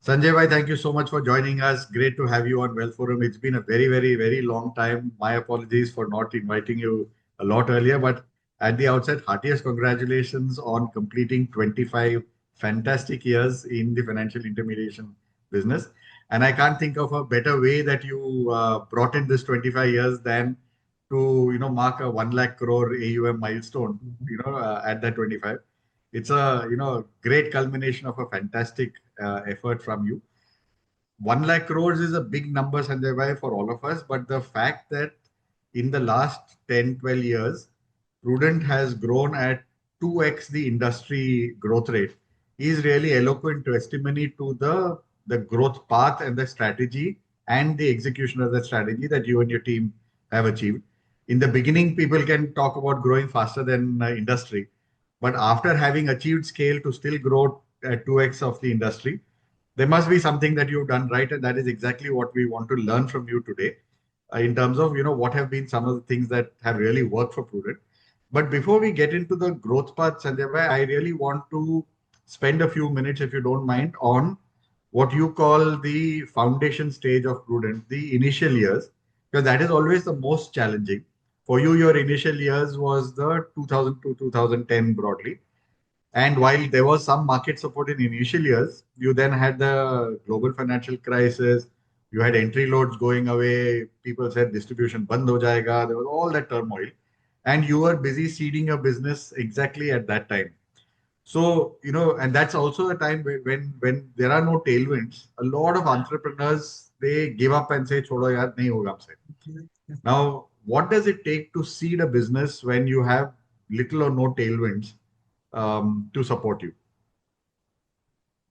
Sanjay bhai, thank you so much for joining us. Great to have you on Well Forum. It's been a very, very, very long time. My apologies for not inviting you a lot earlier, but at the outset, heartiest congratulations on completing 25 fantastic years in the financial intermediation business. And I can't think of a better way that you brought in this 25 years than to mark a 1 lakh crore AUM milestone. At that 25. It's a great culmination of a fantastic effort from you. 1 lakh crores is a big number, Sanjay bhai, for all of us. But the fact that in the last 10, 12 years, Prudent has grown at 2x the industry growth rate is really eloquent testimony to the growth path and the strategy and the execution of the strategy that you and your team have achieved. In the beginning, people can talk about growing faster than industry, but after having achieved scale to still grow at 2x of the industry, there must be something that you've done right, and that is exactly what we want to learn from you today, in terms of what have been some of the things that have really worked for Prudent. But before we get into the growth path, Sanjay bhai, I really want to spend a few minutes, if you don't mind, on what you call the foundation stage of Prudent, the initial years, because that is always the most challenging. For you, your initial years was the 2000 to 2010 broadly. And while there was some market support in initial years, you then had the global financial crisis. You had entry loads going away. People said distribution band ho jayega. There was all that turmoil, and you were busy seeding your business exactly at that time. So and that's also a time when there are no tailwinds. A lot of entrepreneurs, they give up and say, "Chodo yaar, nahi hoga humse." Now, what does it take to seed a business when you have little or no tailwinds to support you?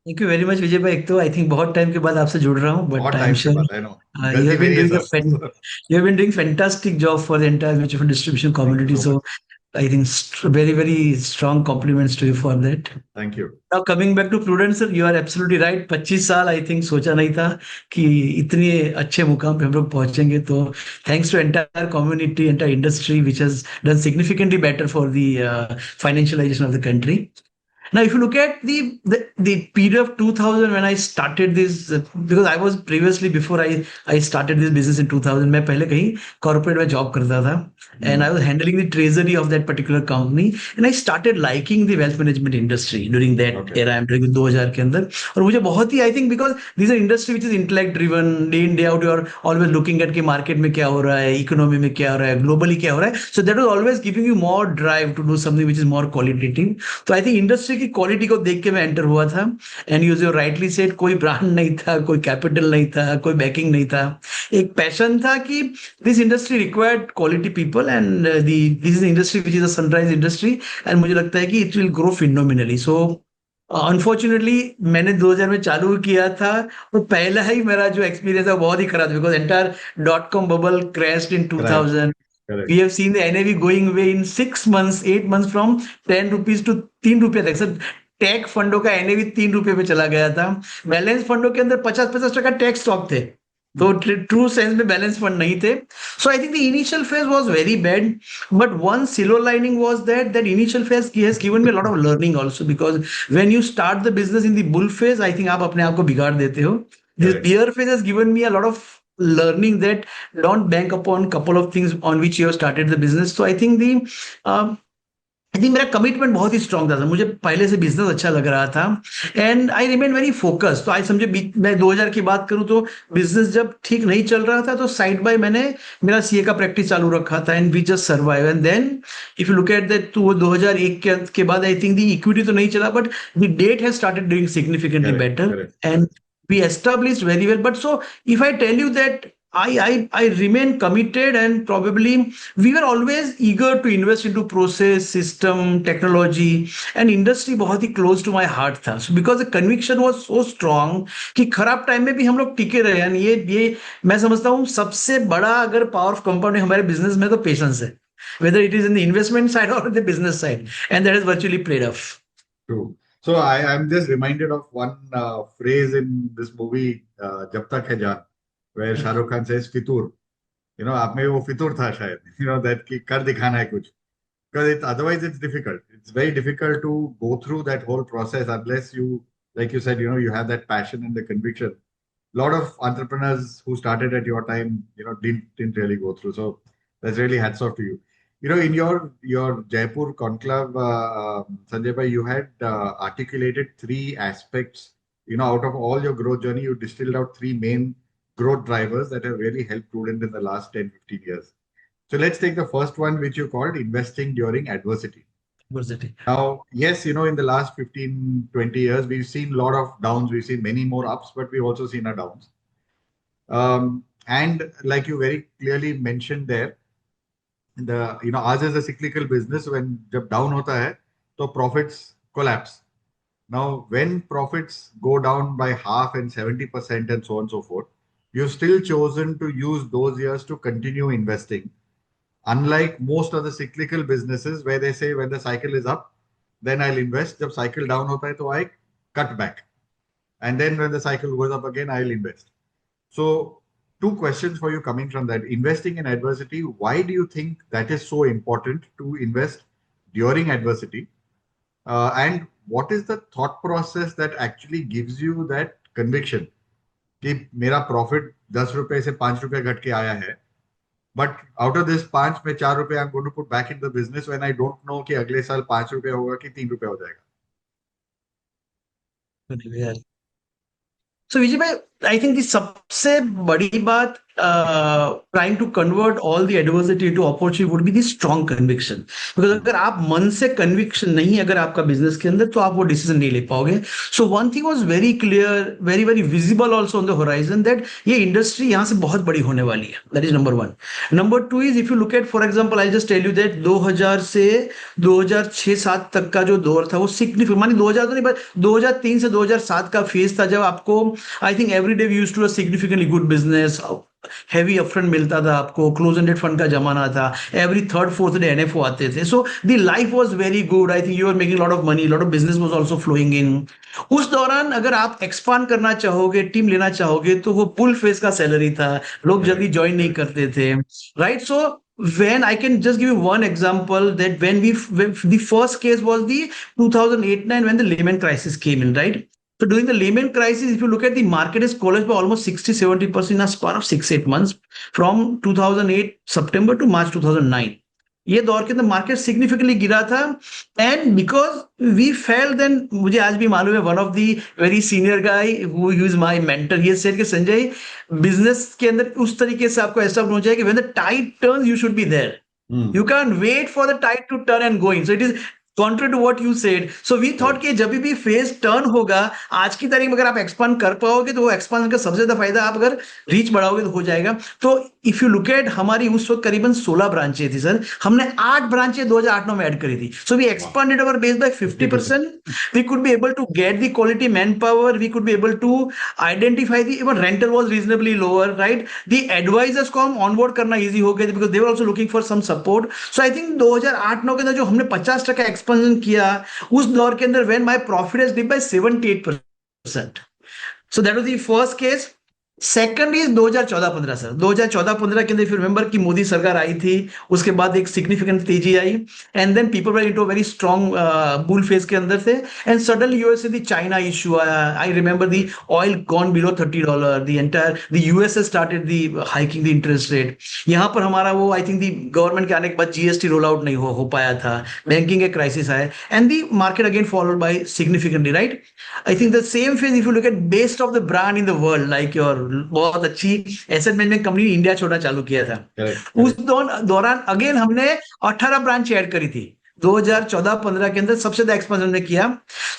Thank you very much Vijay भाई। एक तो I think बहुत time के बाद आपसे जुड़ रहा हूँ, बट बहुत आई एम टाइम के श्योर बाद, आई नो। यू गलती हैव बीन मेरी है doing sir. You have been doing fantastic job for the entire mutual fund distribution thank you community. So so much. I think very very strong compliments to you for that. Thank you. Now coming back to prudence sir, you are absolutely right. 25 साल I think सोचा नहीं था कि इतने अच्छे मुकाम पे हम लोग पहुंचेंगे। तो thanks to entire community, entire industry which has done significantly better for the financialisation of the country. Now, if you look at the period of 2000 when I started this, because I was previously before I started this business in 2000, मैं पहले कहीं corporate में job करता था, and I was handling the treasury of that particular company, and I started liking the wealth management industry during that okay. era, during 2000 के अंदर। और मुझे बहुत ही I think because this is an industry which is intellect driven, day in day out you are always looking at कि market में क्या हो रहा है, economy में क्या हो रहा है, globally क्या हो रहा है, so that was always giving you more drive to do something which is more qualitative। तो आई थिंक इंडस्ट्री की क्वालिटी को देख के मैं एंटर हुआ था। And use your rightly said, कोई ब्रांड नहीं था, कोई कैपिटल नहीं था, कोई बैकिंग नहीं था। एक पैशन था कि this industry required quality people, and this is industry which is a sunrise industry, and मुझे लगता है कि it will grow phenomenally. So unfortunately मैंने 2000 में चालू किया था, और पहला ही मेरा जो एक्सपीरियंस है वो बहुत ही खराब, because entire dot com bubble crashed in correct. 2000। We correct. have seen the NAV going away in 6 months, 8 months from 10 rupees to 3 रुपये तक सर। टेक फंडों का एनएवी 3 रुपये पे चला गया था। बैलेंस फंडों के अंदर 50-50% टैक्स स्टॉक थे, तो ट्रू सेंस में बैलेंस फंड नहीं थे। So I think the initial phase was very bad, but one silver lining was that initial phase has given me a lot of learning also, because when you start the business in the bull phase, I think आप अपने आप को बिगाड़ देते हो। This correct. Bear phase has given me a lot of learning that don't bank upon couple of things on which you have started the business. So um, I think मेरा commitment बहुत ही strong था, मुझे पहले से business अच्छा लग रहा था, and I remain very focused. तो आई समझे मैं 2000 की बात करूं तो बिजनेस जब ठीक नहीं चल रहा था, तो साइड बाय मैंने मेरा सीए का प्रैक्टिस चालू रखा था, and we just survive. And then if you look at that, तो 2001 के बाद आई थिंक द इक्विटी तो नहीं चला, but the debt has started doing significantly correct. Better, correct. And we established very well. But so if I tell you that I remain committed, and probably we were always eager to invest into process, system, technology, and industry बहुत ही close to my heart था। So because the conviction was so strong कि खराब time में भी हम लोग टिके रहे। and ये मैं समझता हूँ सबसे बड़ा अगर पावर ऑफ कंपाउंडिंग हमारे बिजनेस में तो पेशेंस है, whether it is in the investment side or the business side, and that has virtually played off. True. So I'm just reminded of one phrase in this movie, Jab Tak Hai Jaan, where Shah Rukh Khan says "Fitur." आप में वो फितूर था शायद, that कि कर दिखाना है कुछ. Because otherwise it's difficult. It's very difficult to go through that whole process unless you like you said, you have that passion and the conviction. A lot of entrepreneurs who started at your time, didn't really go through. So that's really hats off to you. In your Jaipur conclave, Sanjay bhai, you had articulated three aspects. Out of all your growth journey, you distilled out three main growth drivers that have really helped Prudent in the last 10, 15 years. So let's take the first one, which you called investing during adversity. Adversity. Now, yes, in the last 15, 20 years, we've seen a lot of downs. We've seen many more ups, but we've also seen our downs. And like you very clearly mentioned there, ours is a cyclical business. When jab down hota hai, so profits collapse. Now, when profits go down by half and 70% and so on and so forth, you've still chosen to use those years to continue investing. Unlike most of the cyclical businesses where they say when the cycle is up, then I'll invest. Jab cycle down hota hai, to I cut back. And then when the cycle goes up again, I'll invest. So two questions for you coming from that. Investing in adversity, why do you think that is so important to invest during adversity? And what is the thought process that actually gives you that conviction कि मेरा profit 10 रुपए से 5 रुपए घट के आया है, but out of this 5 में 4 रुपए I am going to put back in the business when I don't know कि अगले साल 5 रुपए होगा कि 3 रुपए हो जाएगा. So Vijay bhai, I think the सबसे बड़ी बात trying to convert all the adversity into opportunity would be the strong conviction. Because अगर आप मन से conviction नहीं अगर आपका business के अंदर तो आप वो decision नहीं ले पाओगे. So one thing was very clear, very very visible also on the horizon that ये industry यहाँ से बहुत बड़ी होने वाली है. That is number one. Number two is if you look at for example I'll just tell you that 2000 से 2006-7 तक का जो दौर था वो significant मानी 2000 तो नहीं पर 2003 से 2007 का फेज था जब आपको I think every day we used to do a significantly good business. Heavy upfront मिलता था आपको, क्लोज एंडेड फंड का जमाना था, every third fourth day NFO आते थे. So the life was very good. I think you are making lot of money, lot of business was also flowing in. उस दौरान अगर आप एक्सपांड करना चाहोगे, टीम लेना चाहोगे तो वो पुल फेस का सैलरी था, लोग जल्दी ज्वाइन नहीं करते थे, right? So when I can just give you one example that when the first case was the 2008-9 when the Lehman crisis came in, right? So during the Lehman crisis, if you look at the market has collapsed by almost 60-70% in a span of 6-8 months from 2008 September to March 2009. ये दौर के अंदर market significantly गिरा था and because we fail then मुझे आज भी मालूम है one of the very senior guy who is my mentor he said कि संजय बिजनेस के अंदर उस तरीके से आपको ऐसा होना चाहिए कि when the tide turns you should be there. You can't wait for the tide to turn and going. So it is contrary to what you said. So we thought कि जब भी फेज टर्न होगा आज की तारीख में अगर आप एक्सपांड कर पाओगे तो वो एक्सपांशन का सबसे ज्यादा फायदा आप अगर रीच बढ़ाओगे तो हो जाएगा. तो इफ यू लुक एट हमारी उस वक्त करीबन 16 ब्रांचें थी सर, हमने 8 ब्रांचें 2008-9 में ऐड करी थी. So we expanded our base by 50%. We could be able to get the quality man power, we could be able to identify the even rental was reasonably lower, right? The advisers को हम onboard करना easy हो गया because they were also looking for some support. So I think 2008-9 के अंदर जो हमने 50% expansion किया उस दौर के अंदर when my profit has dipped by 78%. So that was the first case. Second is 2014-15 sir. 2014-15 के अंदर इफ यू रिमेंबर कि मोदी सरकार आई थी, उसके बाद एक सिग्निफिकेंट तेजी आई and then people were into a very strong bull phase के अंदर थे and suddenly US the China issue आया. I remember the oil gone below $30, the entire the US started the hiking the interest rate. यहां पर हमारा वो आई think the government के आने के बाद जीएसटी रोल आउट नहीं हो पाया था, बैंकिंग के क्राइसिस आए and the market again followed by significantly, right? I think the same phase if you look at best of the brand in the world like your बहुत अच्छी asset management company India छोटा चालू किया था. उस दौरान again हमने 18 branch add करी थी 2014-15 के अंदर, सबसे ज्यादा एक्सपेंशन ने किया.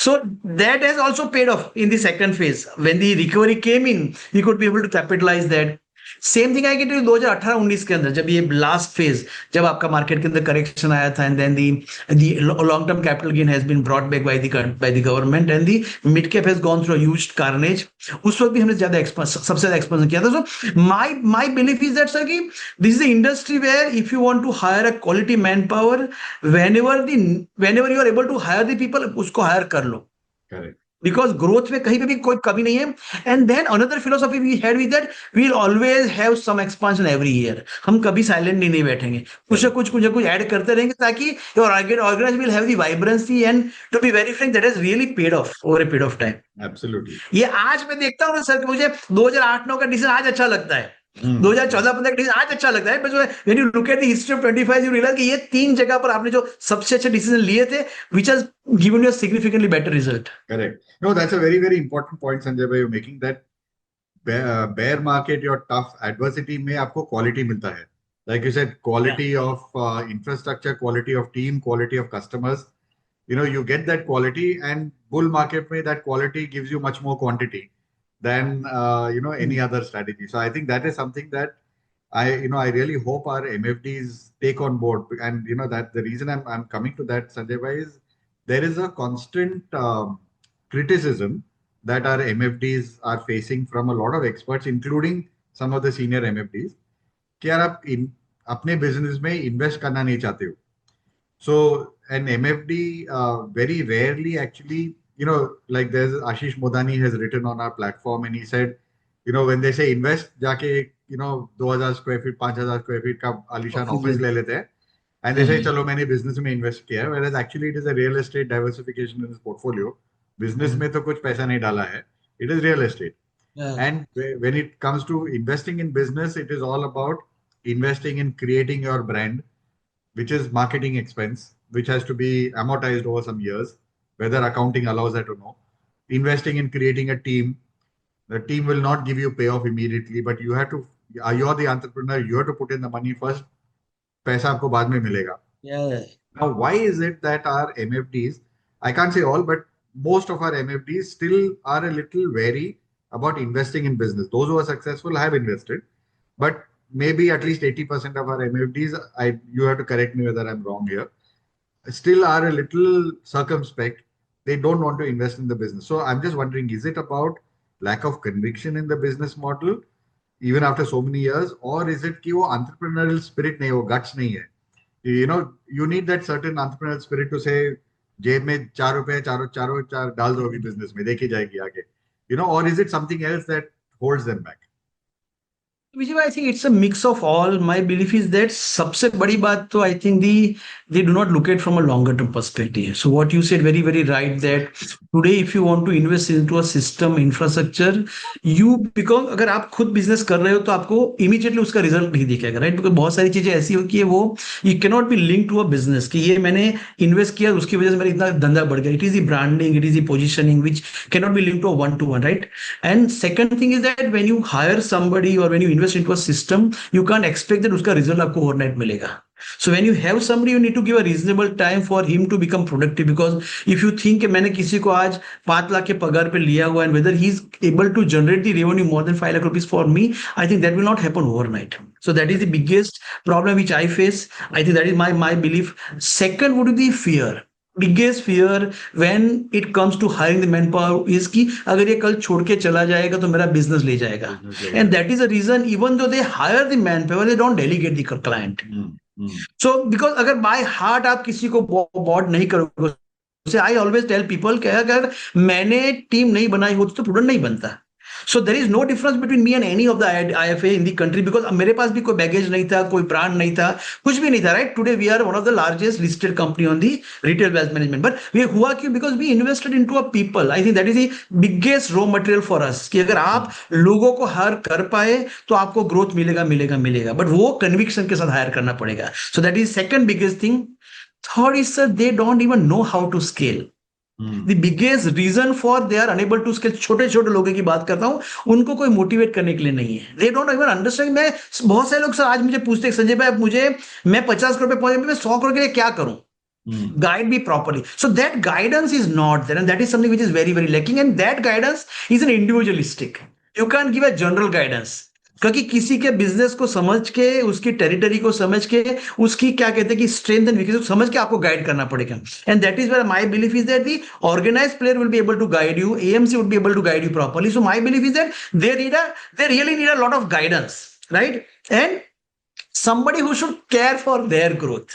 So that has also paid off in the second phase when the recovery came in we could be able to capitalise that. Same thing I get 2018-19 के अंदर जब ये लास्ट फेज जब आपका मार्केट के अंदर करेक्शन आया था and then the long term capital gain has been brought back by the government and the mid cap has gone through a huge carnage. उस वक्त भी हमने सबसे ज्यादा एक्सपेंशन किया था. So my belief is that sir कि this is the industry where if you want to hire a quality man power whenever you are able to hire the people उसको हायर कर लो. करेक्ट. because growth में कहीं पे भी कोई कमी नहीं है. And then another philosophy we had with that, we'll always have some expansion every year. हम कभी silent नहीं बैठेंगे, कुछ ऐड करते रहेंगे ताकि your organization will have the vibrancy. And to be very frank, that has really paid off over a period of time. Absolutely. ये आज मैं देखता हूँ ना सर, मुझे 2008-9 का डिसीजन आज अच्छा लगता है, 2014-15 का डिसीजन आज अच्छा लगता है, but when you look at the history of 25 you realise कि ये 3 जगह पर आपने जो सबसे अच्छे डिसीजन लिए थे, which has given you a significantly better result. Correct. No, that's a very, very important point, Sanjay bhai, you're making that bear market or tough adversity में आपको quality मिलता है. Like you said, quality of infrastructure, quality of team, quality of customers. You get that quality, and bull market में that quality gives you much more quantity than any other strategy. So I think that is something that I really hope our MFDs take on board. And that the reason I'm coming to that, Sanjay bhai, is there is a constant criticism that our MFDs are facing from a lot of experts, including some of the senior MFDs, कि यार आप अपने business में invest करना नहीं चाहते हो. So an MFD very rarely actually, like there's Ashish Modani has written on our platform, and he said, when they say invest, जाके 2000 square feet, 5000 square feet का आलीशान ऑफिस ले लेते हैं, and they say चलो मैंने बिजनेस में invest किया है, whereas actually it is a real estate diversification in his portfolio. Business में तो कुछ पैसा नहीं डाला है, it is real estate. And when it comes to investing in business, it is all about investing in creating your brand, which is marketing expense, which has to be amortized over some years, whether accounting allows that or no. Investing in creating a team. The team will not give you payoff immediately, but you have to, you're the entrepreneur, you have to put in the money first. पैसा आपको बाद में मिलेगा. Now, why is it that our MFDs, I can't say all, but most of our MFDs still are a little wary about investing in business? Those who are successful have invested, but maybe at least 80% of our MFDs, you have to correct me whether I'm wrong here, still are a little circumspect. They don't want to invest in the business. So I'm just wondering, is it about lack of conviction in the business model, even after so many years, or is it कि वो entrepreneurial spirit नहीं, वो guts नहीं है? You need that certain entrepreneurial spirit to say, जेब में 4 रुपए चार डाल दो अभी बिजनेस में, देखी जाएगी आगे. Or is it something else that holds them back? Vijay, I think it's a mix of all. My belief is that सबसे बड़ी बात तो I think they do not look at from a longer term perspective. So what you said very, very right, that today if you want to invest into a system infrastructure, because अगर आप खुद business कर रहे हो तो आपको immediately उसका result नहीं दिखेगा, राइट? बिकॉज बहुत सारी चीजें ऐसी हो कि वो you can not be link to a business कि ये मैंने इन्वेस्ट किया उसकी वजह से मेरा इतना धंधा बढ़ गया. It is the branding, it is the positioning which can not be link to one to one, right? And second thing is that when you hire somebody और when you invest into a system, you can't expect that उसका result आपको overnight मिलेगा. So when you have somebody, you need to give a reasonable time for him to become productive. Because if you think कि मैंने किसी को आज 5 लाख के पगार पे लिया हुआ and whether he is able to generate the revenue more than 5 lakh rupees for me, I think that will not happen overnight. So that is the biggest problem which I face. I think that is my belief. Second would be fear. Biggest fear when it comes to hiring the manpower is कि अगर ये कल छोड़ के चला जाएगा तो मेरा business ले जाएगा. And that is the reason even though they hire the manpower, they don't delegate the client. So because अगर by heart आप किसी को board नहीं करोगे, I always tell people कि अगर मैंने टीम नहीं बनाई होती तो प्रोडक्ट नहीं बनता. So there is no difference between me and any of the IFA in the country because मेरे पास भी कोई बैगेज नहीं था, कोई ब्रांड नहीं था, कुछ भी नहीं था, right? Today we are one of the largest listed company on the retail wealth management. But we हुआ क्यों? Because we invested into a people. I think that is the biggest raw material for us. कि अगर आप लोगों को higher कर पाए तो आपको ग्रोथ मिलेगा. But वो conviction के साथ हायर करना पड़ेगा. So that is second biggest thing. Third is sir, they don't even know how to scale. The biggest reason for they are unable to scale, छोटे लोगों की बात करता हूँ, उनको कोई मोटिवेट करने के लिए नहीं है. They don't even understand. मैं बहुत सारे लोग सर आज मुझे पूछते हैं संजय भाई मैं 50 करोड़ पे पहुंचे, मैं 100 करोड़ के लिए क्या करूं? Guide me properly. So that guidance is not there, and that is something which is very, very lacking. And that guidance is an individualistic. You can't give a general guidance. क्योंकि किसी के बिजनेस को समझ के, उसकी territory को समझ के, उसकी क्या कहते हैं कि स्ट्रेंथ एंड वीकनेस को समझ के आपको गाइड करना पड़ेगा. And that is where my belief is that the organised player will be able to guide you, AMC would be able to guide you properly. So my belief is that they really need a lot of guidance, right? And somebody who should care for their growth.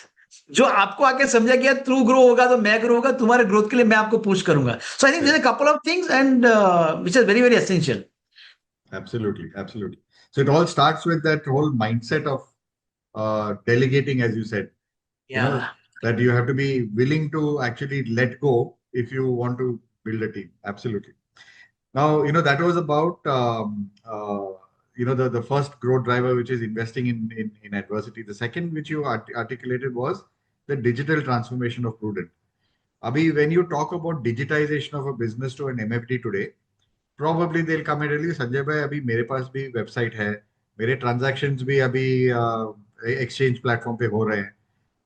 जो आपको आके समझा कि यार तू grow होगा तो मैं ग्रो होगा, तुम्हारे ग्रोथ के लिए मैं आपको पुश करूंगा. So I think there are couple of things and which is very very essential. Absolutely, absolutely. So it all starts with that whole mindset of delegating, as you said. You know Yeah. that you have to be willing to actually let go if you want to build a team. Absolutely. Now, that was about the first growth driver, which is investing in adversity. The second, which you articulated, was the digital transformation of Prudent. Abhi, when you talk about digitization of a business to an MFD today, probably they'll come and tell you, Sanjay भाई अभी मेरे पास भी website है, मेरे transactions भी अभी exchange platform पे हो रहे हैं,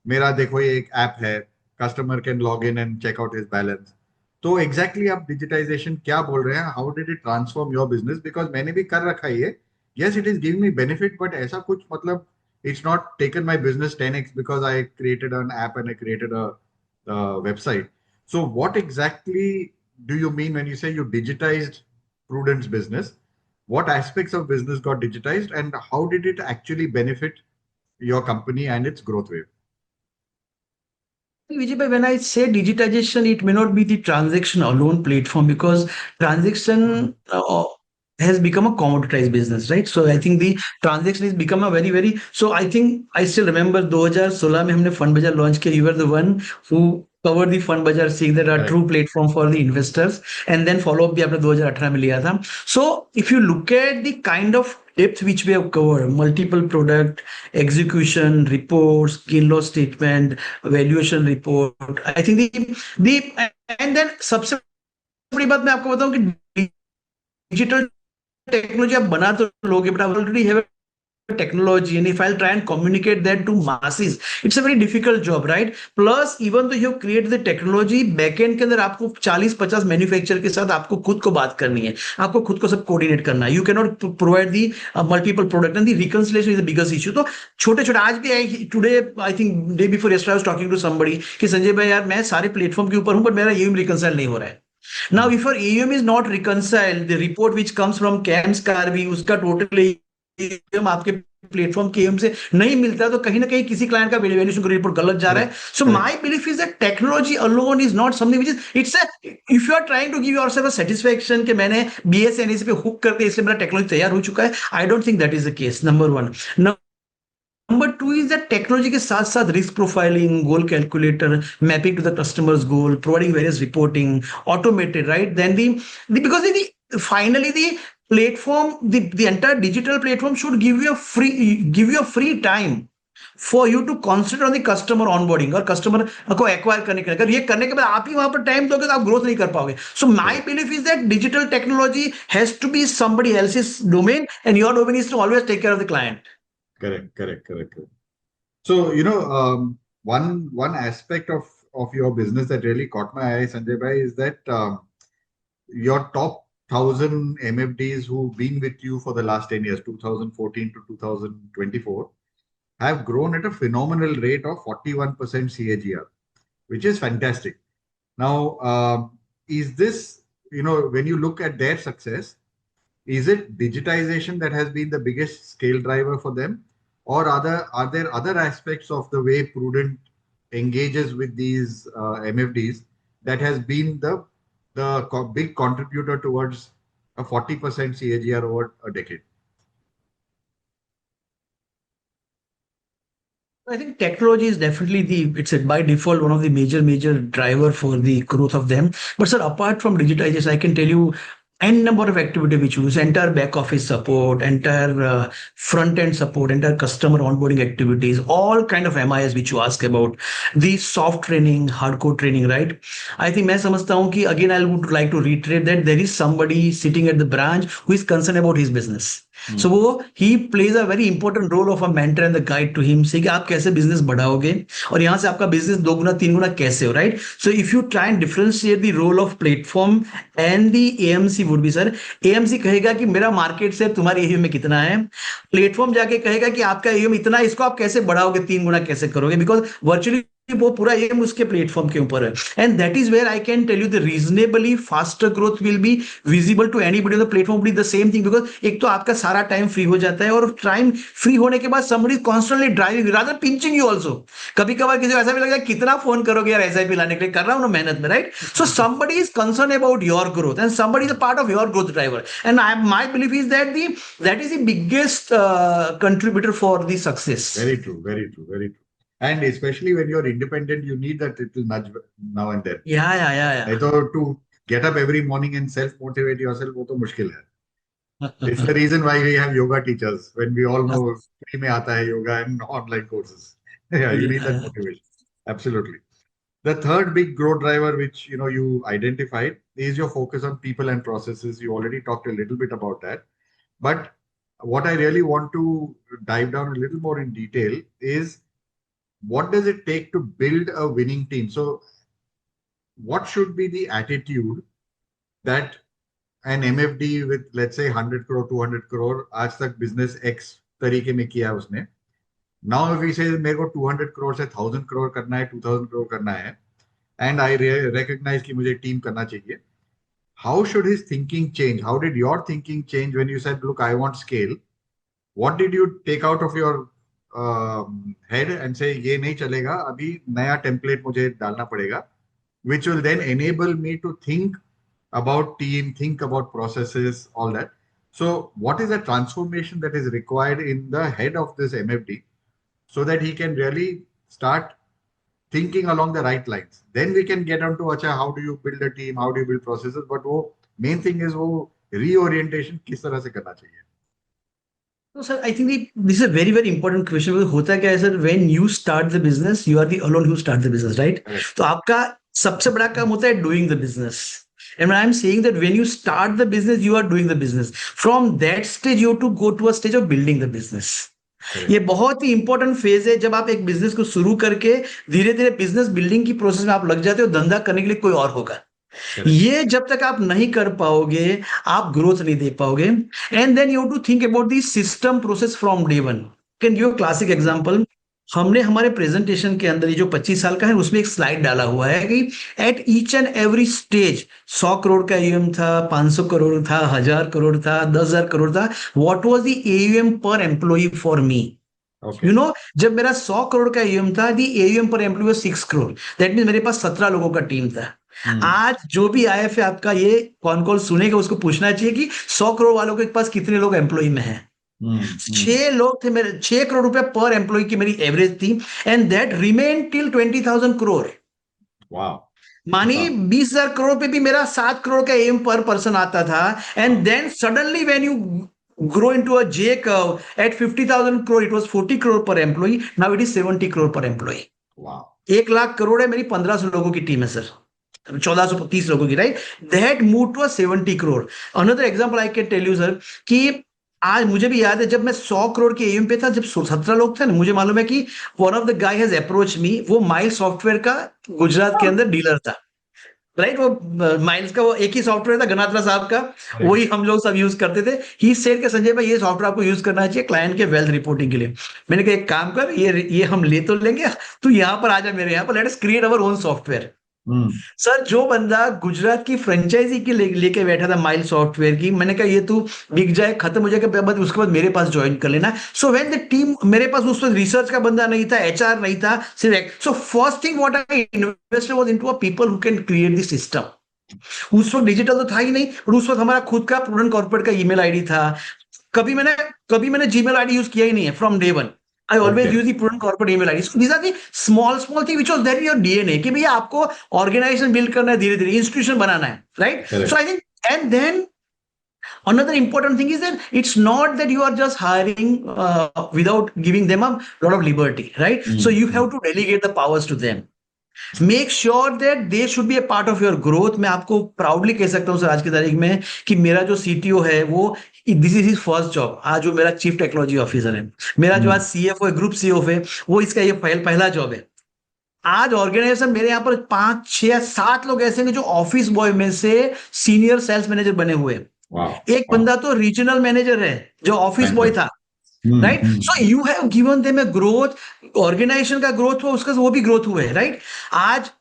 मेरा देखो ये एक ऐप है, customer can log in and check out his balance. तो एग्जैक्टली आप डिजिटाइजेशन क्या बोल रहे हैं, how did it transform your business? Because मैंने भी कर रखा है ये. Yes, it is giving me benefit, but ऐसा कुछ मतलब it's not taken my business 10x because I created an app and I created a website. So what exactly do you mean when you say you digitized Prudent's business? What aspects of business got digitized and how did it actually benefit your company and its growth wave? Vijay, bhai, when I say digitization, it may not be the transaction alone platform because transaction has become a commoditized business, right? So I think the transaction has become a very, very. So I think I still remember 2016 में हमने fund बाजार launch किया. You were the one who covered the fund बाजार, saying that a Correct. true platform for the investors, and then follow up भी आपने 2018 में लिया था. So if you look at the kind of depth which we have covered, multiple product execution, reports, gain loss statement, valuation report. I think the and then सबसे बड़ी बात मैं आपको बताऊं कि डिजिटल टेक्नोलॉजी आप बना तो लोगे, but already have technology, and if I'll try and communicate that to masses, it's a very difficult job, right? Plus even though you have created the technology, backend के अंदर आपको 40-50 मैन्युफैक्चर के साथ आपको खुद को बात करनी है, आपको खुद को सब कोऑर्डिनेट करना है. You can not provide the multiple product and the reconciliation is the biggest issue. तो छोटे छोटे आज भी today I think day before yesterday I was talking to somebody कि संजय भाई यार मैं सारे प्लेटफॉर्म के ऊपर हूं, बट मेरा यूएम रिकंसाइल नहीं हो रहा है. Now, if your AUM is not reconciled, the report which comes from CAMS Carvey, उसका टोटल AUM आपके प्लेटफॉर्म के AUM से नहीं मिलता, तो कहीं ना कहीं किसी क्लाइंट का वैल्यूएशन रिपोर्ट गलत जा रहा है. So my belief is that technology alone is not something which is it's a if you are trying to give yourself a satisfaction कि मैंने BSNS पे हुक करके इसलिए मेरा टेक्नोलॉजी तैयार हो चुका है. I don't think that is the case. Number one. Number two is that technology के साथ साथ risk profiling, goal calculator, mapping to the customers goal, providing various reporting, automated, right? Then the because finally the platform, the entire digital platform should give you a free time for you to concentrate on the customer onboarding और customer को acquire करने के लिए. अगर ये करने के बाद आप ही वहां पर टाइम दोगे तो आप ग्रोथ नहीं कर पाओगे. So my belief is that digital technology has to be somebody else's domain and your domain is to always take care of the client. Correct. So, one aspect of your business that really caught my eye, Sanjay bhai, is that your top 1,000 MFDs who've been with you for the last 10 years, 2014 to 2024, have grown at a phenomenal rate of 41% CAGR, which is fantastic. Now, is this, when you look at their success, is it digitization that has been the biggest scale driver for them? Or are there other aspects of the way Prudent engages with these MFDs that has been the big contributor towards a 40% CAGR over a decade? I think technology is definitely it's by default one of the major driver for the growth of them. But sir, apart from digitization, I can tell you n number of activity which use entire back office support, entire front end support, entire customer onboarding activities, all kind of MIS which you ask about, the soft training, hardcore training, right? I think मैं समझता हूँ कि again I would like to reiterate that there is somebody sitting at the branch who is concerned about his business. So वो he plays a very important role of a mentor and the guide to him, say कि आप कैसे business बढ़ाओगे और यहाँ से आपका business 2 गुना 3 गुना कैसे हो, right? So if you try and differentiate the role of platform and the AMC would be, sir AMC कहेगा कि मेरा मार्केट से तुम्हारे AUM में कितना है, प्लेटफॉर्म जाके कहेगा कि आपका AUM इतना है, इसको आप कैसे बढ़ाओगे, 3 गुना कैसे करोगे, बिकॉज वर्चुअली वो पूरा एम उसके प्लेटफॉर्म के ऊपर है, and that is where I can tell you the reasonably faster growth will be visible to anybody on the platform, the same thing, because एक तो आपका सारा टाइम फ्री हो जाता है, और टाइम फ्री होने के बाद somebody is constantly driving rather pinching you also. कभी कभार किसी को ऐसा भी लगता है कितना फोन करोगे यार एसआईपी लाने के लिए, कर रहा हूं ना मेहनत में, right? So somebody is concerned about your growth and somebody is a part of your growth driver, and my belief is that that is the biggest contributor for the success. Very true, very true, very true. And especially when you're independent, you need that little nudge now and then. Yeah. नहीं तो to get up every morning and self-motivate yourself, वो तो मुश्किल है. It's the reason why we have yoga teachers, when we all know free में आता है yoga and online courses. Yeah, you need that motivation. Absolutely. The third big growth driver, which you identified, is your focus on people and processes. You already talked a little bit about that, but what I really want to dive down a little more in detail is, what does it take to build a winning team? So what should be the attitude that an MFD with, let's say, 100 crore, 200 crore, आज तक business X तरीके में किया उसने. Now if we say मेरे को 200 crore से 1000 crore करना है, 2000 crore करना है, and I recognize कि मुझे team करना चाहिए. How should his thinking change? How did your thinking change when you said, look, I want scale? What did you take out of your head and say, ये नहीं चलेगा, अभी नया template मुझे डालना पड़ेगा, which will then enable me to think about team, think about processes, all that. So what is the transformation that is required in the head of this MFD so that he can really start thinking along the right lines? Then we can get on to, अच्छा, how do you build a team, how do you build processes, but वो main thing is वो reorientation किस तरह से करना चाहिए. So, sir, I think this is a very, very important question. because होता क्या है sir, when you start the business, you are the alone who start the business, right? तो आपका सबसे बड़ा काम होता है doing the business. And when I'm saying that when you start the business, you are doing the business. From that stage, you have to go to a stage of building the business. ये बहुत ही important phase है. जब आप एक business को शुरू करके धीरे धीरे बिजनेस बिल्डिंग की प्रोसेस में आप लग जाते हो, धंधा करने के लिए कोई और होगा. ये जब तक आप नहीं कर पाओगे, आप ग्रोथ नहीं दे पाओगे. And then you have to think about the system process from day one. Can give a classic example. हमने हमारे प्रेजेंटेशन के अंदर ये जो 25 साल का है उसमें एक स्लाइड डाला हुआ है कि at each and every stage 100 crore का एयूएम था, 500 करोड़ था, 1000 करोड़ था, 10,000 करोड़ था. What was the AUM per employ for me? You know, जब मेरा 100 करोड़ का एयूएम था, the AUM per employ was 6 crore. That mean मेरे पास 17 लोगों का टीम था. आज जो भी आईएफ है आपका ये कौन कॉल सुनेगा, उसको पूछना चाहिए कि 100 करोड़ वालों के पास कितने लोग एम्प्लॉय में हैं. 6 लोग थे मेरे. 6 करोड़ रुपए पर एम्प्लॉय की मेरी एवरेज थी, and that remain till 20,000 crore. मानिए 20,000 करोड़ पे भी मेरा 7 करोड़ का एम पर पर्सन आता था. And then suddenly when you grow into a J curve at 50,000 crore, it was 40 crore per employee. Now it is 70 crore per employee. Wow. 1 lakh crore है, मेरी 1500 लोगों की टीम है सर, 1430 लोगों की, right? That move to 70 crore. Another example I can tell you sir कि आज मुझे भी याद है जब मैं 100 करोड़ के एम पे था, जब 17 लोग थे ना, मुझे मालूम है कि one of the guy has approach me. वो माइल सॉफ्टवेयर का गुजरात के अंदर डीलर था, राइट? वो माइल्स का वो एक ही सॉफ्टवेयर था, गनात्रा साहब का, वही हम लोग सब यूज करते थे. ही सेड के संजय भाई ये सॉफ्टवेयर आपको यूज करना चाहिए क्लाइंट के वेल्थ रिपोर्टिंग के लिए. मैंने कहा एक काम कर, ये हम ले तो लेंगे, तू यहाँ पर आ जा मेरे यहाँ पर, let us create our own software. Sir जो बंदा गुजरात की फ्रेंचाइजी की लेके बैठा था माइल सॉफ्टवेयर की, मैंने कहा ये तू बिक जाए, खत्म हो जाएगा, बाद उसके बाद मेरे पास ज्वाइन कर लेना. सो व्हेन द टीम, मेरे पास उस वक्त रिसर्च का बंदा नहीं था, एचआर नहीं था, सिर्फ. So first thing what I invested was into a people who can create the system. उस वक्त डिजिटल तो था ही नहीं, और उस वक्त हमारा खुद का प्रूडेंट कॉर्पोरेट का ईमेल आईडी था. कभी मैंने जीमेल आईडी यूज किया ही नहीं है from day one. I always use the prudent corporate email ID. So these are the small things which was there in your DNA कि भैया आपको organization build करना है, धीरे धीरे institution बनाना है, right? So I think, and then another important thing is that it's not that you are just hiring without giving them a lot of liberty, right? So you have to delegate the powers to them. Make sure that they should be A part of your growth. मैं आपको proudly कह सकता हूं sir आज की तारीख में कि मेरा जो सीटीओ है वो, this is his first job. आज जो मेरा चीफ टेक्नोलॉजी ऑफिसर है, मेरा जो आज सीएफओ है, ग्रुप सीईओ है, वो इसका ये पहला जॉब है. आज ऑर्गेनाइजेशन मेरे यहाँ पर 5, 6, 7 लोग ऐसे हैं जो ऑफिस बॉय में से सीनियर सेल्स मैनेजर बने हुए हैं. एक बंदा तो रीजनल मैनेजर है जो ऑफिस बॉय था. Right? So you have given them a growth, organization का ग्रोथ हो, उसका वो भी ग्रोथ हुआ है, राइट? आज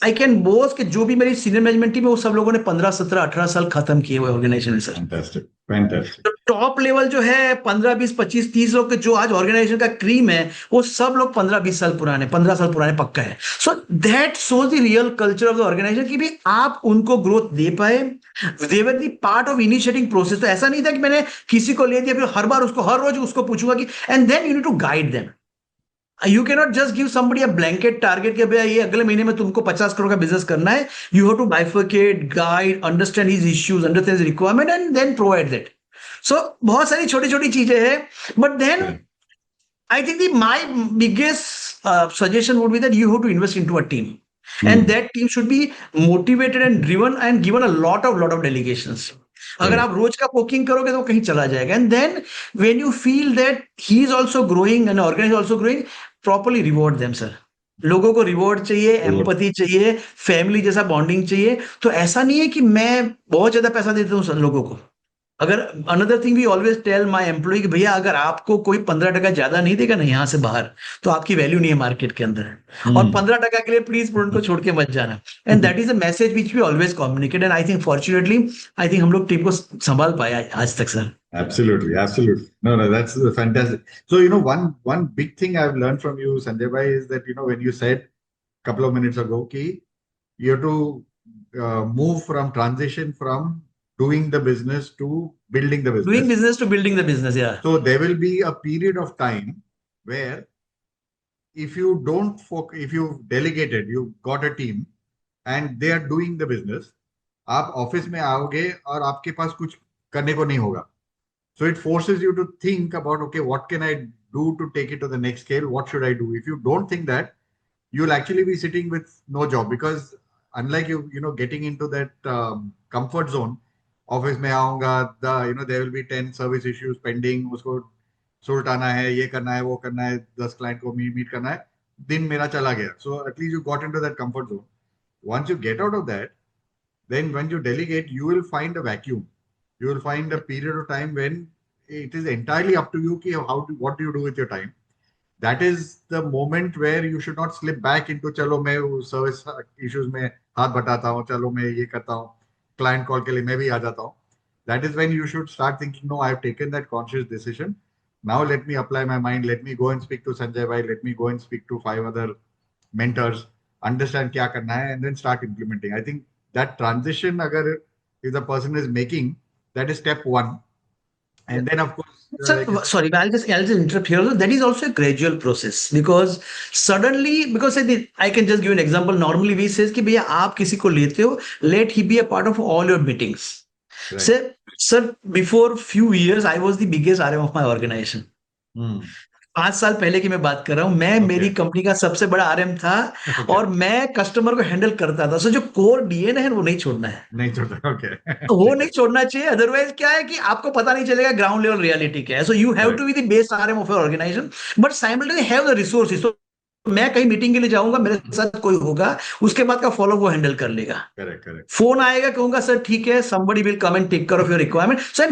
आई कैन बोस्ट कि जो भी मेरी सीनियर मैनेजमेंट टीम है वो सब लोगों ने 15, 17, 18 साल खत्म किए हुए ऑर्गेनाइजेशन है सर। Fantastic, fantastic. तो टॉप लेवल जो है 15, 20, 25, 30 लोग के जो आज ऑर्गेनाइजेशन का क्रीम है वो सब लोग 15, 20 साल पुराने, 15 साल पुराने पक्का है। So that shows the real culture of the organisation कि भी आप उनको ग्रोथ दे पाए। They were the part of initiating process. तो ऐसा नहीं था कि मैंने किसी को ले दिया फिर हर बार उसको हर रोज उसको पूछूंगा कि and then you need to guide them. You can not just give somebody a blanket target कि भैया ये अगले महीने में तुमको 50 करोड़ का बिजनेस करना है। You have to bifurcate, guide, understand his issues, understand his requirement and then provide that. So बहुत सारी छोटी छोटी चीजें हैं, but then I think my biggest suggestion would be that you have to invest into a team, and that team should be motivated and driven and given a lot of delegations. अगर आप रोज का poking करोगे तो वो कहीं चला जाएगा। And then when you feel that he is also growing and organize also growing, properly reward them sir. लोगों को रिवॉर्ड चाहिए, एम्पैथी चाहिए, फैमिली जैसा बॉन्डिंग चाहिए। तो ऐसा नहीं है कि मैं बहुत ज्यादा पैसा देता हूँ सर लोगों को। अगर another thing we always tell my employ कि भैया अगर आपको कोई 15% ज्यादा नहीं देगा ना यहाँ से बाहर, तो आपकी वैल्यू नहीं है मार्केट के अंदर। और 15% के लिए प्लीज उनको छोड़ के मत जाना। And that is a message which we always communicate, and I think fortunately I think हम लोग टीम को संभाल पाया आज तक sir. Absolutely, absolutely. No, no, that's fantastic. So, one big thing I've learned from you, Sanjay bhai, is that, when you said a couple of minutes ago, ki you have to move from transition from doing the business to building the doing business. Business to building the business, या So there will be a period of time where if you don't focus, if you've delegated, you've got a team and they are doing the business, आप office में आओगे और आपके पास कुछ करने को नहीं होगा. So it forces you to think about, okay, what can I do to take it to the next scale? What should I do? If you don't think that, you'll actually be sitting with no job, because unlike getting into that comfort zone, office में आऊंगा, there will be 10 service issues pending, उसको सुलटाना है, ये करना है, वो करना है, 10 क्लाइंट को मीट करना है, दिन मेरा चला गया. So at least you got into that comfort zone. Once you get out of that, then when you delegate, you will find a vacuum. You will find a period of time when it is entirely up to you ki what do you do with your time. That is the moment where you should not slip back into चलो मैं service issues में हाथ बटाता हूँ, चलो मैं ये करता हूँ, client call के लिए मैं भी आ जाता हूँ. That is when you should start thinking, no, I have taken that conscious decision. Now let me apply my mind. Let me go and speak to Sanjay bhai. Let me go and speak to 5 other mentors. Understand क्या करना है, and then start implementing. I think that transition, अगर if the person is making, that is step one. And then of course, Sir, sorry, I'll just interrupt here. That is also a gradual process, because suddenly, because I can just give an example. Normally we says कि भैया आप किसी को लेते हो, let he be a part of all your meetings. right. Sir, before few years, I was the biggest RM of my organization. 5 साल पहले की मैं बात कर रहा हूं। मैं मेरी कंपनी का सबसे बड़ा आरएम था, और मैं कस्टमर को हैंडल करता था। सो जो कोर डीएनए है वो नहीं छोड़ना है, नहीं छोड़ना. ओके. वो नहीं छोड़ना चाहिए। अदरवाइज क्या है कि आपको पता नहीं चलेगा ग्राउंड लेवल रियलिटी क्या है। So you have to be the best RM of your organization, but simultaneously have the resources. तो मैं कहीं मीटिंग के लिए जाऊंगा, मेरे साथ कोई होगा, उसके बाद का फॉलो वो हैंडल कर लेगा। करेक्ट. फोन आएगा, कहूंगा सर ठीक है, somebody will come and take care of your requirement. So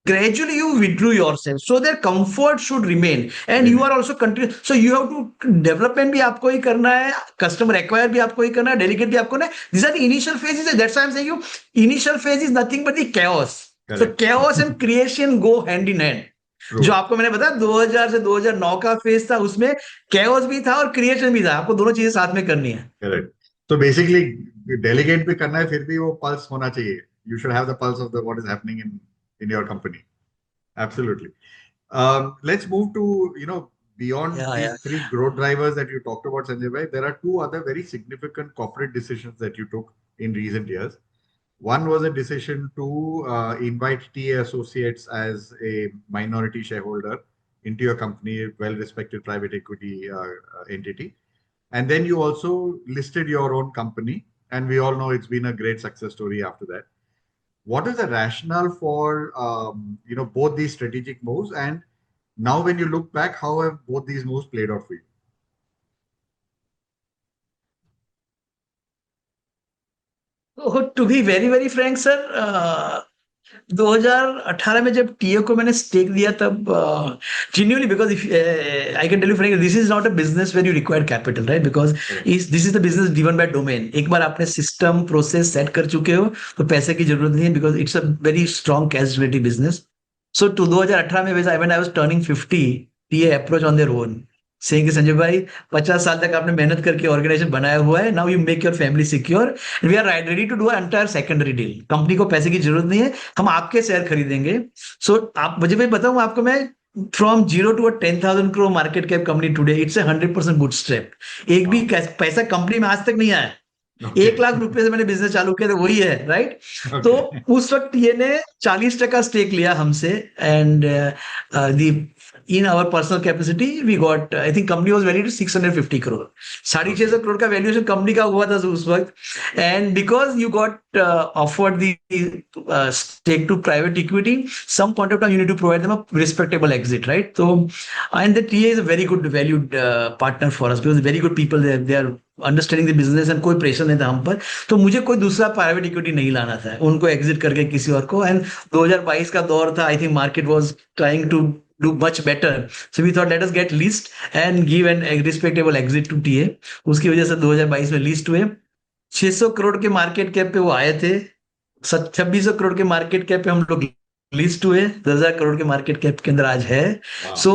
gradually you withdrew yourself, so their comfort should remain, and you are also continue. So you have to development भी आपको ही करना है, customer acquire भी आपको ही करना है, delegate भी आपको ना. These are the initial phases. That's why I'm saying you initial phase is nothing but the chaos. So chaos and creation go hand in hand. जो आपको मैंने बताया 2000 से 2009 का फेज था, उसमें chaos भी था और creation भी था। आपको दोनों चीजें साथ में करनी है। करेक्ट. तो बेसिकली डेलीगेट भी करना है, फिर भी वो पल्स होना चाहिए. You should have the pulse of what is happening in your company. Absolutely. Let's move to, beyond these 3 growth drivers that you talked about, Sanjay bhai, there are 2 other very significant corporate decisions that you took in recent years. One was a decision to invite TA Associates as a minority shareholder into your company, a well-respected private equity entity. And then you also listed your own company, and we all know it's been a great success story after that. What is the rationale for both these strategic moves, and now when you look back, how have both these moves played out for you? To be very, very frank, sir, 2018 में जब TA को मैंने stake दिया तब genuinely because if I can tell you frankly this is not a business where you require capital right because Correct. this is the business driven by domain एक बार आपने system process set कर चुके हो तो पैसे की जरूरत नहीं है because it's a very strong cash generative business so to 2018 में when I was turning 50 TA approach on their own saying कि संजय भाई 50 साल तक आपने मेहनत करके ऑर्गेनाइजेशन बनाया हुआ है now you make your family secure and we are ready to do entire secondary deal company को पैसे की जरूरत नहीं है हम आपके शेयर खरीदेंगे सो आप मुझे भाई बताऊं आपको मैं from 0 to a 10,000 crore market cap company today it's a 100% bootstrap एक भी पैसा कंपनी में आज तक नहीं आया Okay. 1 लाख रुपए से मैंने बिजनेस चालू किया तो वही है राइट तो उस वक्त ये ने 40% स्टेक लिया हमसे and the in our personal capacity we got I think company was valued at 650 crore 650 crore का वैल्यूएशन कंपनी का हुआ था उस वक्त and because you got offered the stake to private equity some point of time you need to provide them a respectable exit right so and the TA is a very good valued partner for us because very good people they are understanding the business and कोई pressure नहीं था हम पर तो मुझे कोई दूसरा private equity नहीं लाना था उनको एग्जिट करके किसी और को एंड 2022 का दौर था I think market was trying to do much better so we thought let us get list and give an respectable exit to TA उसकी वजह से 2022 में लिस्ट हुए 600 करोड़ के मार्केट कैप पे वो आए थे 2600 करोड़ के मार्केट कैप पे हम लोग लिस्ट हुए 10,000 करोड़ के मार्केट कैप के अंदर आज है so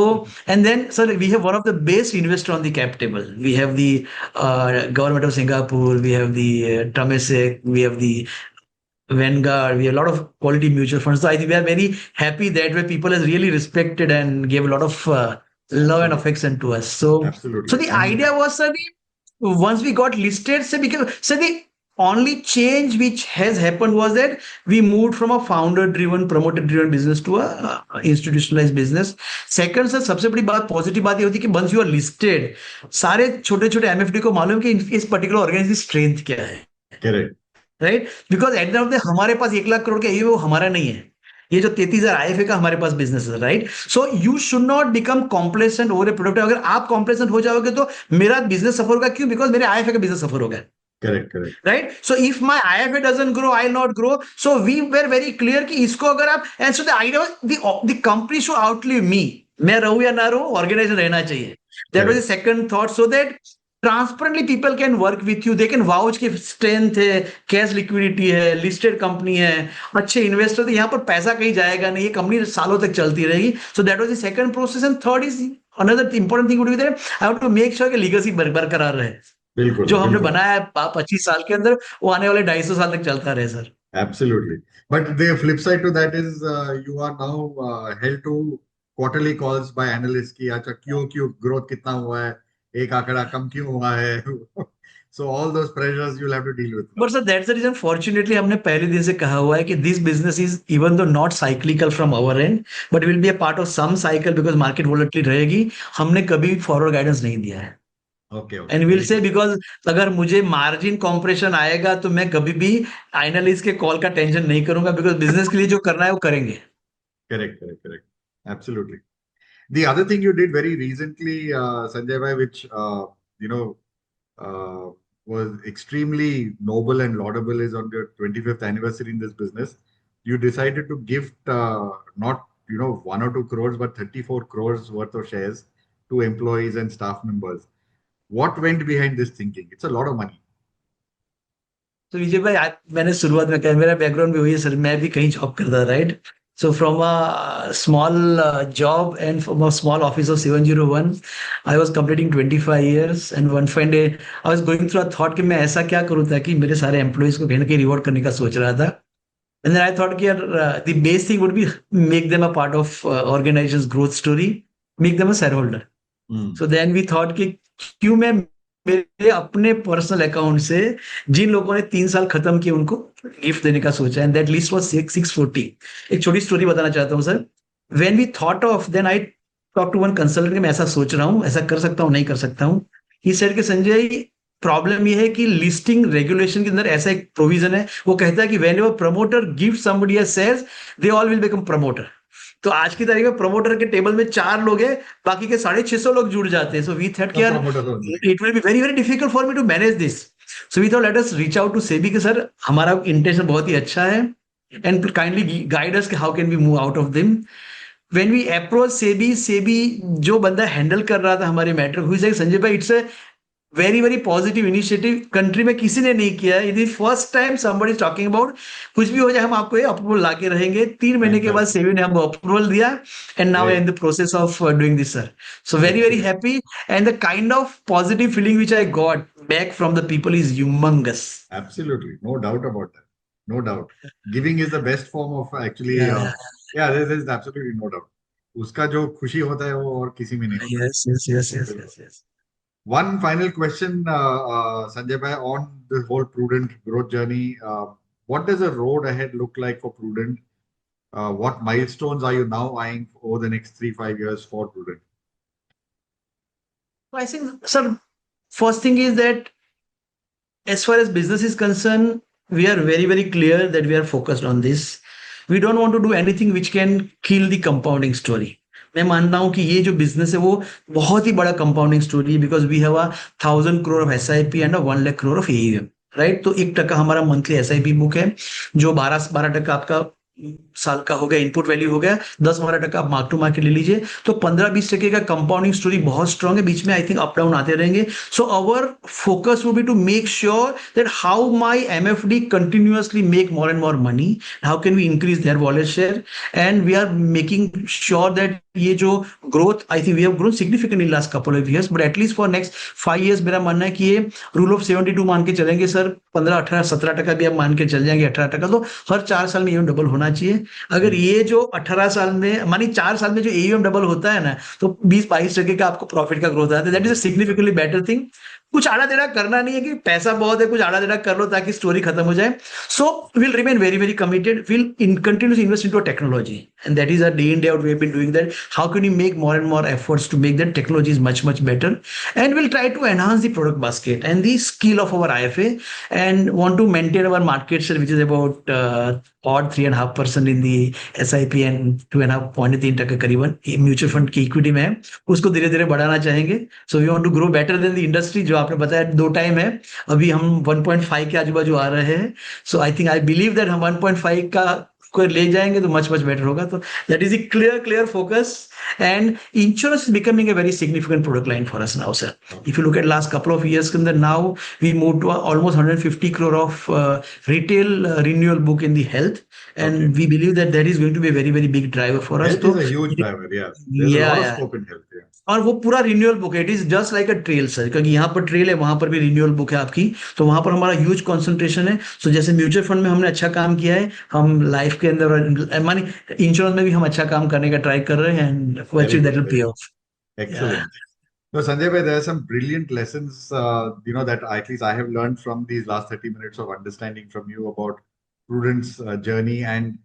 and then sir we have one of the best investor on the cap table we have the government of Singapore we have the Temasek we have the Vanguard, we have a lot of quality mutual funds. So I think we are very happy that way people has really respected and gave a lot of love and affection to us. So, Absolutely. So the idea was, sir, once we got listed, so the only change which has happened was that we moved from a founder-driven, promoter-driven business to a institutionalized business. Second, sir, सबसे बड़ी बात positive बात ये होती है कि once you are listed, सारे छोटे-छोटे MFD को मालूम है कि इस पर्टिकुलर ऑर्गेनाइजेशन की स्ट्रेंथ क्या है. Correct. Right because at the end of the हमारे पास 1 लाख करोड़ का ये वो हमारा नहीं है ये जो 33,000 IFA का हमारे पास बिजनेस है right so you should not become complacent over A product अगर आप कॉम्प्लेसेंट हो जाओगे तो मेरा बिजनेस सफर होगा क्यों बिकॉज मेरे IFA का बिजनेस सफर होगा correct right so if my IFA doesn't grow I'll not grow so we were very clear कि इसको अगर आप and so the idea was the company should outlive me मैं रहूं या ना रहूं ऑर्गेनाइजेशन रहना चाहिए that was the second thought so that transparently people can work with you they can vouch की स्ट्रेंथ है कैश लिक्विडिटी है लिस्टेड कंपनी है अच्छे इन्वेस्टर तो यहाँ पर पैसा कहीं जाएगा नहीं ये कंपनी सालों तक चलती रहेगी so that was the second process and third is another important thing would be that I want to make sure कि लीगेसी बरकरार रहे बिल्कुल जो हमने बनाया है 25 साल के अंदर वो आने वाले 250 साल तक चलता रहे sir Absolutely. But the flip side to that is you are now held to quarterly calls by analysts कि अच्छा क्यों growth कितना हुआ है एक आंकड़ा कम क्यों हुआ है so all those pressures you'll have to deal with. But sir, that's the reason. Fortunately, हमने पहले दिन से कहा हुआ है कि this business is even though not cyclical from our end, but will be a part of some cycle because market volatility रहेगी. हमने कभी forward guidance नहीं दिया है. Okay. And we'll say because अगर मुझे margin compression आएगा तो मैं कभी भी analyst के call का टेंशन नहीं करूंगा because business के लिए जो करना है वो करेंगे. Correct. Absolutely. The other thing you did very recently, Sanjay bhai, which was extremely noble and laudable, is on your 25th anniversary in this business. You decided to gift not 1 or 2 crores, but 34 crores worth of shares to employees and staff members. What went behind this thinking? It's a lot of money. तो विजय भाई मैंने शुरुआत में कहा मेरा background भी वही है सर मैं भी कहीं जॉब करता right So from a small job and from a small office of 701, I was completing 25 years and one fine day I was going through a thought कि मैं ऐसा क्या करूँ ताकि मेरे सारे एम्प्लॉइज को कहीं ना कहीं रिवॉर्ड करने का सोच रहा था and then I thought कि यार the base thing would be make them a part of organization's growth story, make them a shareholder. So then we thought कि क्यों मैं मेरे अपने पर्सनल अकाउंट से जिन लोगों ने 3 साल खत्म किए उनको गिफ्ट देने का सोचा एंड दैट लिस्ट वाज 640. एक छोटी स्टोरी बताना चाहता हूँ sir. When we thought of then I talk to one consultant कि मैं ऐसा सोच रहा हूँ ऐसा कर सकता हूँ नहीं कर सकता हूँ. ही सेड कि संजय प्रॉब्लम ये है कि लिस्टिंग रेगुलेशन के अंदर ऐसा एक प्रोविजन है वो कहता है कि when ever promoter gives somebody a shares they all will become promoter. तो आज की तारीख में प्रमोटर के टेबल में 4 लोग हैं बाकी के 650 लोग जुड़ जाते हैं. सो वी थॉट कि यार it will be very very difficult for me to manage this. So we thought let us reach out to SEBI कि सर हमारा इंटेंशन बहुत ही अच्छा है and kindly guide us how can we move out of them. When we approach SEBI जो बंदा handle कर रहा था हमारे matter, who is like Sanjay भाई, it's a very very positive initiative, country में किसी ने नहीं किया है, it is first time somebody is talking about कुछ भी हो जाए हम आपको ये अप्रूवल लाके रहेंगे। 3 महीने के बाद सेबी ने हमको अप्रूवल दिया and now in the process of doing this sir. So very very happy and the kind of positive feeling which I got back from the people is humongous. Absolutely, no doubt about that. No doubt. Giving is the best form of actually. Yeah, there is absolutely no doubt. उसका जो खुशी होता है वो और किसी में नहीं होता। Yes, yes, yes, yes, yes, yes. One final question, Sanjay bhai, on the whole Prudent growth journey. What does the road ahead look like for Prudent? What milestones are you now eyeing over the next 3-5 years for Prudent? I think, sir, first thing is that as far as business is concerned, we are very, very clear that we are focused on this. We don't want to do anything which can kill the compounding story. मैं मानता हूं कि ये जो business है वो बहुत ही बड़ा कंपाउंडिंग स्टोरी है, because we have 1,000 crore of SIP and 1 lakh crore of AUM, right. तो 1% हमारा मंथली SIP बुक है, जो 12% आपका साल का हो गया, इनपुट वैल्यू हो गया, 10-12% आप मार्क टू मार्केट ले लीजिए, तो 15-20% का कंपाउंडिंग स्टोरी बहुत स्ट्रांग है। बीच में आई थिंक अप डाउन आते रहेंगे। So our focus would be to make sure that how my MFD continuously make more and more money, how can we increase their wallet share, and we are making sure that ये जो growth, I think we have grown significantly in last couple of years, but at least for next 5 years मेरा मानना है कि ये rule of 72 मान के चलेंगे सर, 15-18-17% भी आप मान के चल जाएंगे, 18%, तो हर 4 साल में AUM डबल होना चाहिए। अगर ये जो 18 साल में मानी 4 साल में जो AUM डबल होता है ना, तो 20-22% का आपको प्रॉफिट का ग्रोथ आता है, that is a significantly better thing. कुछ आड़ा टेढ़ा करना नहीं है कि पैसा बहुत है, कुछ आड़ा टेढ़ा कर लो ताकि स्टोरी खत्म हो जाए। So will remain very very committed, will continue to invest into technology, and that is a day in day out we have been doing that. How can you make more and more efforts to make that technology is much much better, and will try to enhance the product basket and the skill of our IFA, and want to maintain our market share which is about odd 3.5% in the SIP and 2.5% करीबन mutual fund की equity में है, उसको धीरे धीरे बढ़ाना चाहेंगे। So we want to grow better than the industry, जो आपने बताया 2 टाइम है, अभी हम 1.5 के आजू बाजू आ रहे हैं। So I think I believe that हम 1.5 का को ले जाएंगे तो मच मच बेटर होगा। तो that is a clear focus, and insurance is becoming a very significant product line for us now, sir. If you look at last couple of years, now we moved to almost 150 crore of retail renewal book in the health, and we believe that that is going to be a very very big driver for us. Health is a huge driver, yeah. There's a lot of scope in health, yeah. और वो पूरा renewal book है, it is just like a trail sir, क्योंकि यहाँ पर trail है, वहां पर भी रिन्यूअल बुक है आपकी, तो वहां पर हमारा ह्यूज कंसंट्रेशन है। सो जैसे म्यूचुअल फंड में हमने अच्छा काम किया है, हम लाइफ के अंदर मानी इंश्योरेंस में भी हम अच्छा काम करने का ट्राई कर रहे हैं, and that will pay of. Excellent. So Sanjay bhai, there are some brilliant lessons, that at least I have learned from these last 30 minutes of understanding from you about Prudent's journey, and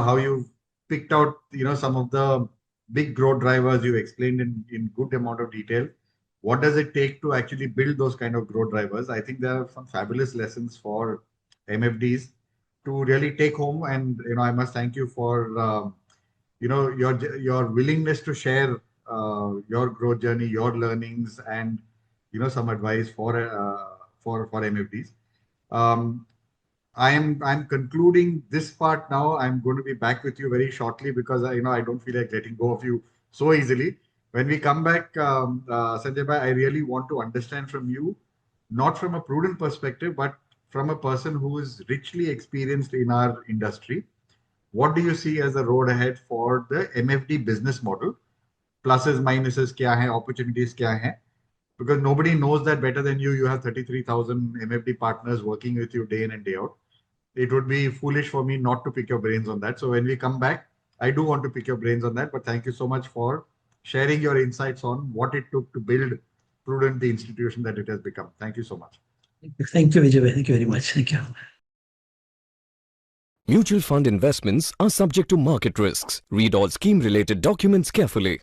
how you picked out some of the big growth drivers. You explained in good amount of detail. What does it take to actually build those kind of growth drivers? I think there are some fabulous lessons for MFDs to really take home, and I must thank you for your willingness to share your growth journey, your learnings, and some advice for MFDs. I'm concluding this part now. I'm going to be back with you very shortly because I don't feel like letting go of you so easily. When we come back, Sanjay bhai, I really want to understand from you, not from a Prudent perspective, but from a person who is richly experienced in our industry. What do you see as the road ahead for the MFD business model? Pluses, minuses क्या हैं, opportunities क्या हैं? Because nobody knows that better than you. You have 33,000 MFD partners working with you day in and day out. It would be foolish for me not to pick your brains on that. So when we come back, I do want to pick your brains on that. But thank you so much for sharing your insights on what it took to build Prudent, the institution that it has become. Thank you so much. Thank you, Vijay. Thank you very much. Thank you. Mutual fund investments are subject to market risks. Read all scheme-related documents carefully.